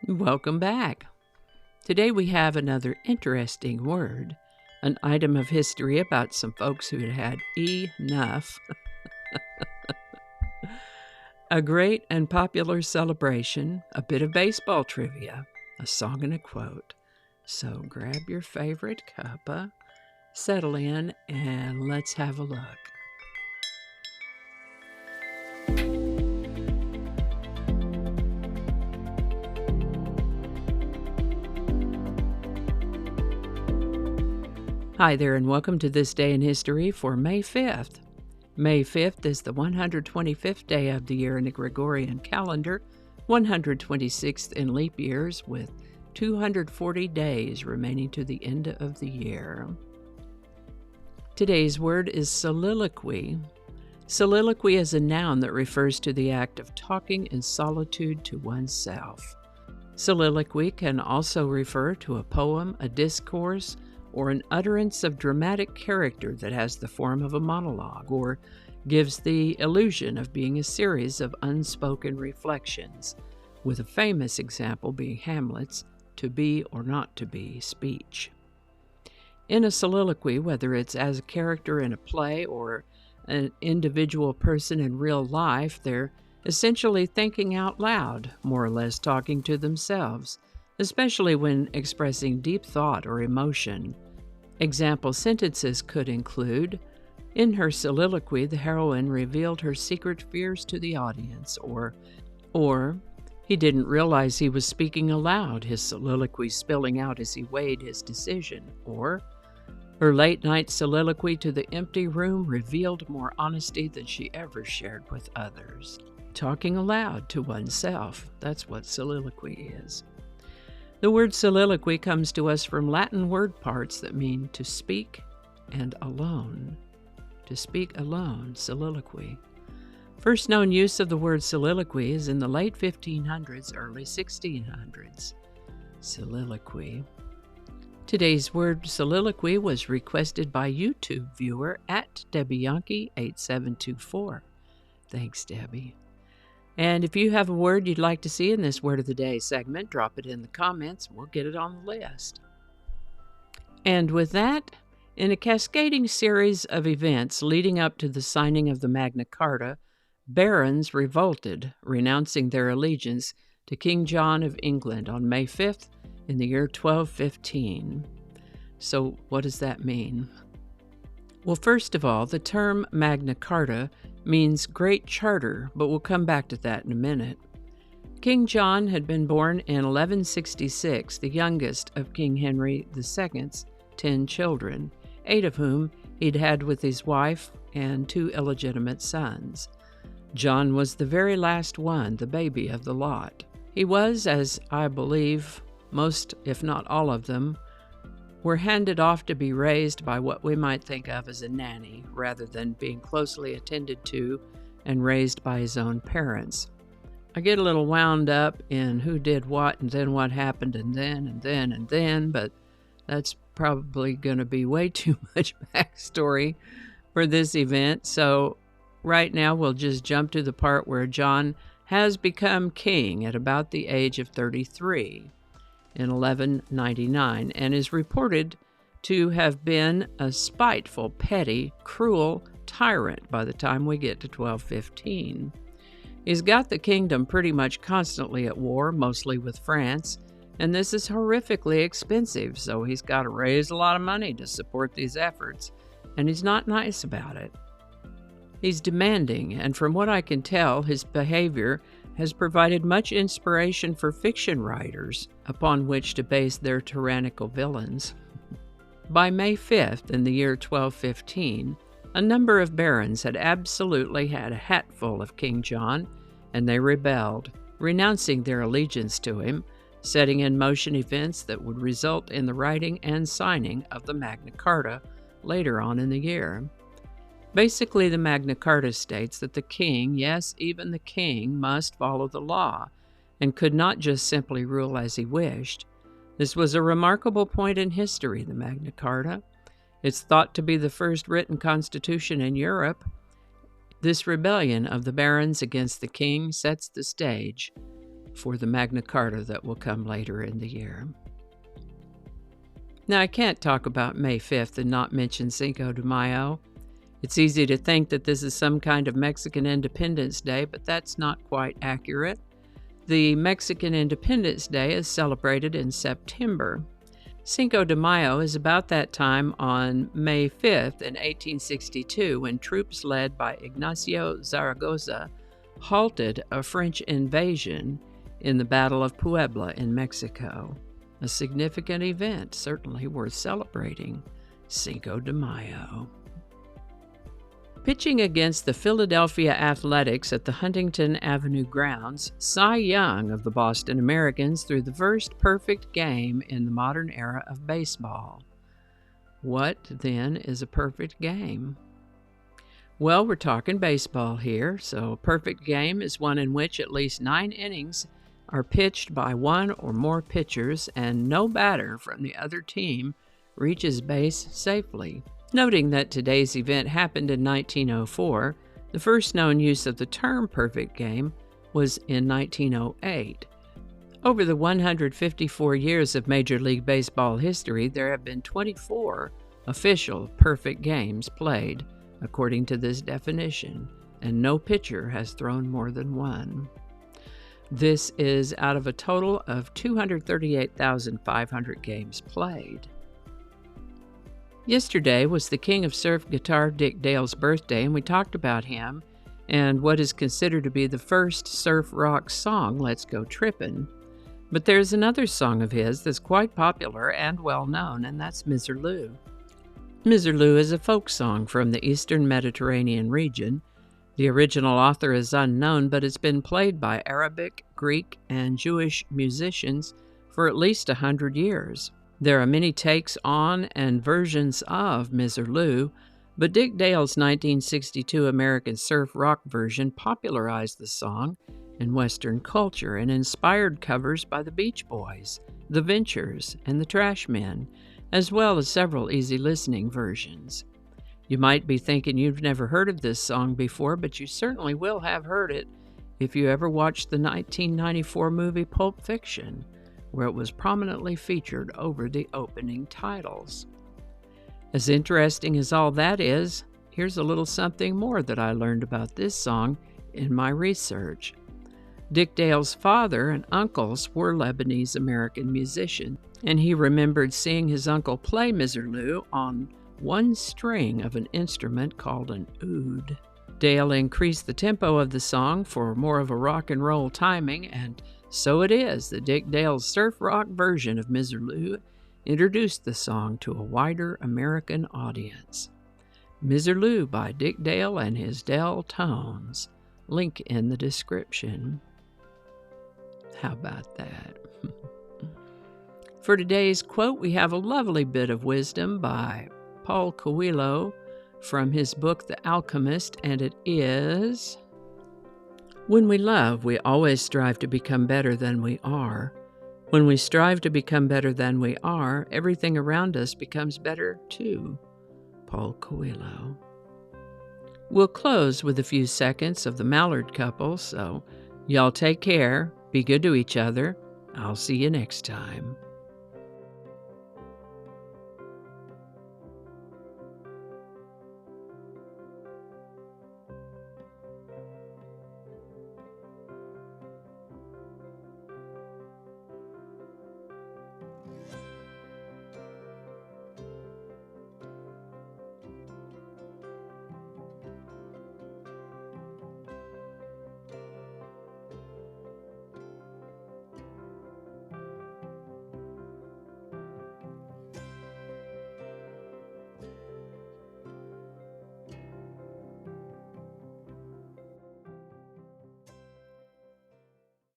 Welcome back. Today we have another interesting word, an item of history about some folks who had enough. A great and popular celebration, a bit of baseball trivia, a song and a quote. So grab your favorite cuppa, settle in, and let's have a look. Hi there, and welcome to This Day in History for May 5th. May 5th is the 125th day of the year in the Gregorian calendar, 126th in leap years, with 240 days remaining to the end of the year. Today's word is soliloquy. Soliloquy is a noun that refers to the act of talking in solitude to oneself. Soliloquy can also refer to a poem, a discourse, or an utterance of dramatic character that has the form of a monologue or gives the illusion of being a series of unspoken reflections, with a famous example being Hamlet's to be or not to be speech. In a soliloquy, whether it's as a character in a play or an individual person in real life, they're essentially thinking out loud, more or less talking to themselves, especially when expressing deep thought or emotion. Example sentences could include, in her soliloquy, the heroine revealed her secret fears to the audience, or he didn't realize he was speaking aloud, his soliloquy spilling out as he weighed his decision, or her late-night soliloquy to the empty room revealed more honesty than she ever shared with others. Talking aloud to oneself, that's what soliloquy is. The word soliloquy comes to us from Latin word parts that mean to speak and alone. To speak alone, soliloquy. First known use of the word soliloquy is in the late 1500s, early 1600s. Soliloquy. Today's word soliloquy was requested by YouTube viewer at DebbieYankee8724. Thanks, Debbie. And if you have a word you'd like to see in this Word of the Day segment, drop it in the comments and we'll get it on the list. And with that, in a cascading series of events leading up to the signing of the Magna Carta, barons revolted, renouncing their allegiance to King John of England on May 5th in the year 1215. So what does that mean? Well, first of all, the term Magna Carta means Great Charter, but we'll come back to that in a minute. King John had been born in 1166, the youngest of King Henry II's 10 children, 8 of whom he'd had with his wife and 2 illegitimate sons. John was the very last one, the baby of the lot. He was, as I believe, most, if not all of them, were handed off to be raised by what we might think of as a nanny, rather than being closely attended to and raised by his own parents. I get a little wound up in who did what and then what happened and then, but that's probably going to be way too much backstory for this event. So right now we'll just jump to the part where John has become king at about the age of 33. In 1199, and is reported to have been a spiteful, petty, cruel tyrant by the time we get to 1215. He's got the kingdom pretty much constantly at war, mostly with France, and this is horrifically expensive, so he's got to raise a lot of money to support these efforts, and he's not nice about it. He's demanding, and from what I can tell, his behavior has provided much inspiration for fiction writers upon which to base their tyrannical villains. By May 5th, in the year 1215, a number of barons had absolutely had a hatful of King John, and they rebelled, renouncing their allegiance to him, setting in motion events that would result in the writing and signing of the Magna Carta later on in the year. Basically, the Magna Carta states that the king, yes, even the king, must follow the law and could not just simply rule as he wished. This was a remarkable point in history, the Magna Carta. It's thought to be the first written constitution in Europe. This rebellion of the barons against the king sets the stage for the Magna Carta that will come later in the year. Now, I can't talk about May 5th and not mention Cinco de Mayo. It's easy to think that this is some kind of Mexican Independence Day, but that's not quite accurate. The Mexican Independence Day is celebrated in September. Cinco de Mayo is about that time on May 5th in 1862, when troops led by Ignacio Zaragoza halted a French invasion in the Battle of Puebla in Mexico. A significant event, certainly worth celebrating. Cinco de Mayo. Pitching against the Philadelphia Athletics at the Huntington Avenue grounds, Cy Young of the Boston Americans threw the first perfect game in the modern era of baseball. What, then, is a perfect game? Well, we're talking baseball here, so a perfect game is one in which at least 9 innings are pitched by one or more pitchers and no batter from the other team reaches base safely. Noting that today's event happened in 1904, the first known use of the term perfect game was in 1908. Over the 154 years of Major League Baseball history, there have been 24 official perfect games played, according to this definition, and no pitcher has thrown more than one. This is out of a total of 238,500 games played. Yesterday was the king of surf guitar, Dick Dale's birthday, and we talked about him and what is considered to be the first surf rock song, Let's Go Trippin'. But there's another song of his that's quite popular and well known, and that's Misirlou. Misirlou is a folk song from the eastern Mediterranean region. The original author is unknown, but it's been played by Arabic, Greek, and Jewish musicians for at least 100 years. There are many takes on and versions of Misirlou, but Dick Dale's 1962 American surf rock version popularized the song in Western culture and inspired covers by the Beach Boys, the Ventures, and the Trashmen, as well as several easy-listening versions. You might be thinking you've never heard of this song before, but you certainly will have heard it if you ever watched the 1994 movie Pulp Fiction, where it was prominently featured over the opening titles. As interesting as all that is, here's a little something more that I learned about this song in my research. Dick Dale's father and uncles were Lebanese-American musicians, and he remembered seeing his uncle play Misirlou on one string of an instrument called an oud. Dale increased the tempo of the song for more of a rock and roll timing, and so it is that Dick Dale's surf rock version of Misirlou introduced the song to a wider American audience. Misirlou by Dick Dale and his Dale Tones. Link in the description. How about that? For today's quote, we have a lovely bit of wisdom by Paulo Coelho from his book The Alchemist, and it is: when we love, we always strive to become better than we are. When we strive to become better than we are, everything around us becomes better too. Paulo Coelho. We'll close with a few seconds of the Mallard couple, so y'all take care, be good to each other. I'll see you next time.